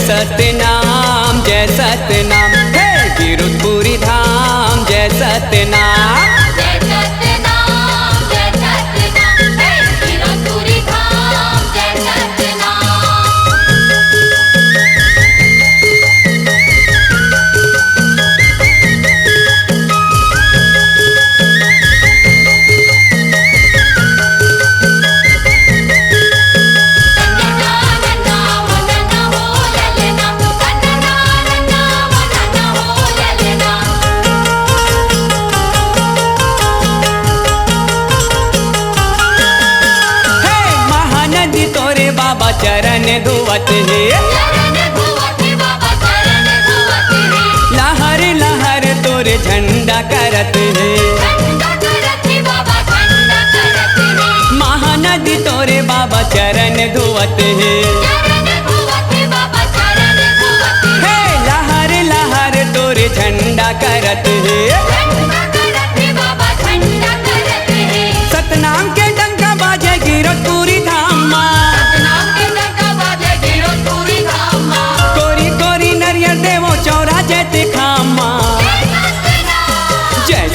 सतनाम जय सतनाम हे गिरधपुरी धाम जय सतनाम जय सतनाम जय सतनाम हे गिरधपुरी धाम जय सतनाम। चरण धुवत है लहर लहर तोरे झंडा करत है महानदी तोरे बाबा चरण धुवत है हे लहर लहर तोरे झंडा करत है सतनाम के डंका बाजे गिरधपुरी धाम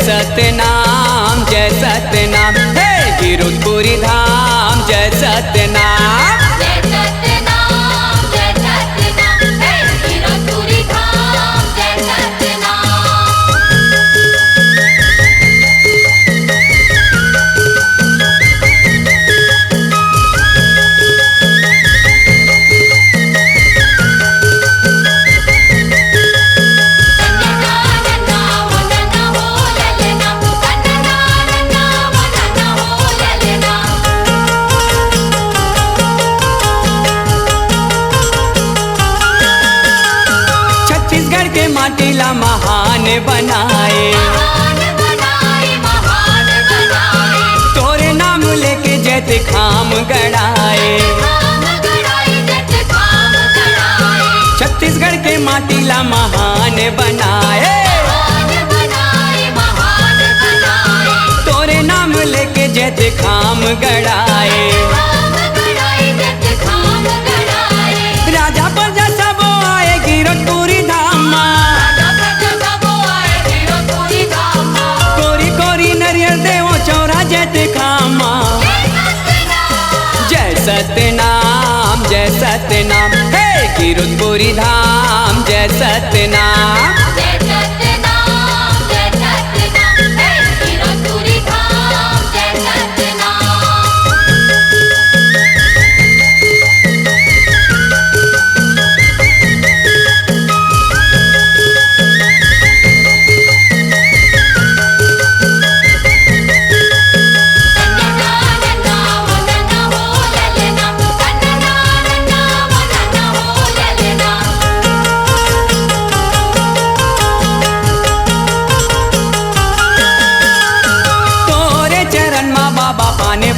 सतनाम जय सतनाम हे गिरधपुरी धाम जय सतनाम जय सतनाम जय सतनाम हे गिरधपुरी धाम जय सतनाम। माटीला महान बनाए तोरे नाम लेके जैत खाम गड़ाए छत्तीसगढ़ के माटीला महान बनाए तोरे नाम लेके जैत खाम गड़ाए राजा प्रजा सब आए गिरधपुरी धाम सतनाम जय सतनाम हे गिरधपुरी धाम जय सतनाम जय सतनाम जय सतनाम हे गिरधपुरी धाम जय सतनाम।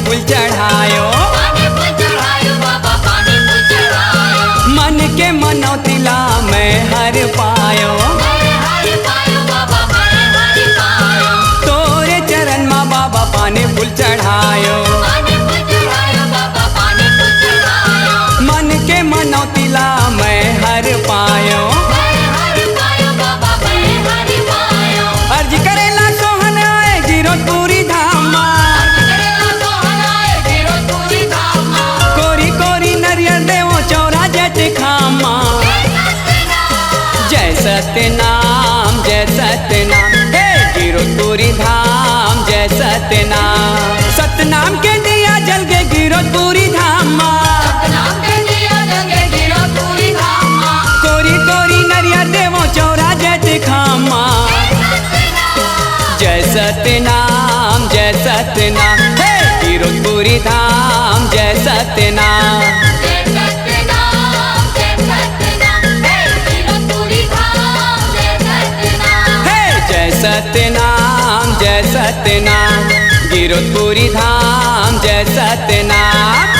फूल चढ़ायो मन के मनौतिला में हर पायो तोरे चरण माँ बाबा पानी फूल चढ़ायो मन के मनौतिला में हर पायो अर्जी करेला सोहन आए गिरधपुरी धाम सतनाम जय सतनाम हे गिरधपुरी धाम जय सतनाम सतनाम के दिया जल के गिरधपुरी धाम कोरी कोरी नरिया देवो चौरा जय खामा जय सतनाम हे गिरधपुरी धाम जय सत्यनाम। जय सत्यनाम हे गिरतुरी धाम जय सत्यनाम। हे जय सत्यनाम गिरतपुरी धाम जय सत्यनाम।